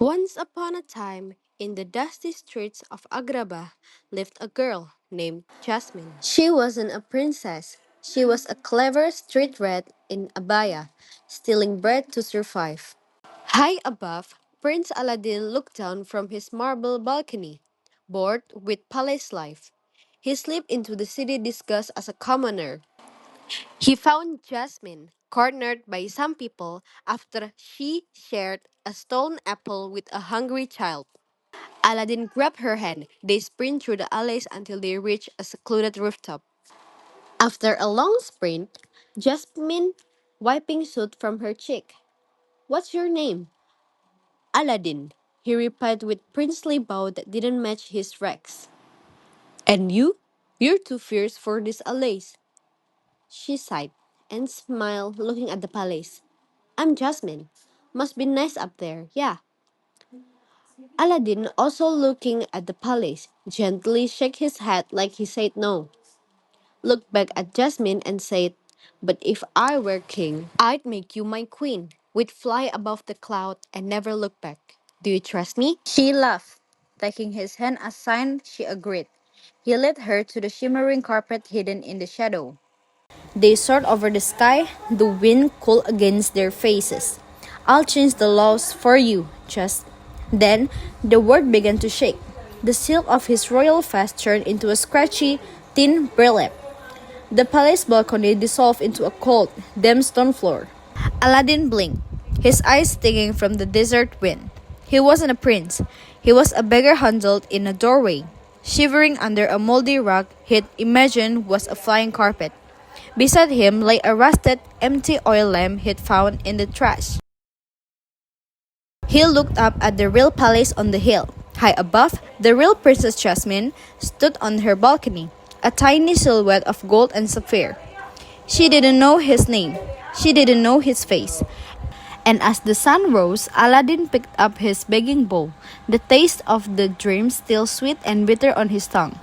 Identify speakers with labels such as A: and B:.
A: Once upon a time, in the dusty streets of Agrabah, lived a girl named Jasmine. She wasn't a princess. She was a clever street rat in abaya, stealing bread to survive. High above, Prince Aladdin looked down from his marble balcony, bored with palace life. He slipped into the city disguised as a commoner. He found Jasmine cornered by some people after she shared a stolen apple with a hungry child. Aladdin grabbed her hand. They sprint through the alleys until they reach a secluded rooftop. After a long sprint, Jasmine wiping soot from her cheek. What's your name? Aladdin, he replied with princely bow that didn't match his rags. And you? You're too fierce for these allays. She sighed and smiled, looking at the palace. I'm Jasmine. Must be nice up there, yeah. Aladdin, also looking at the palace, gently shook his head like he said no. Looked back at Jasmine and said, but if I were king, I'd make you my queen. We'd fly above the cloud and never look back. Do you trust me?
B: She laughed. Taking his hand as sign, she agreed. He led her to the shimmering carpet hidden in the shadow. They soared over the sky, the wind cooled against their faces. I'll change the laws for you, just. Then the world began to shake. The silk of his royal vest turned into a scratchy, thin burlap. The palace balcony dissolved into a cold, damp stone floor. Aladdin blinked, his eyes stinging from the desert wind. He wasn't a prince. He was a beggar huddled in a doorway, shivering under a moldy rug he'd imagined was a flying carpet. Beside him lay a rusted, empty oil lamp he'd found in the trash. He looked up at the real palace on the hill. High above, the real Princess Jasmine stood on her balcony, a tiny silhouette of gold and sapphire. She didn't know his name. She didn't know his face. And as the sun rose, Aladdin picked up his begging bowl, the taste of the dream still sweet and bitter on his tongue.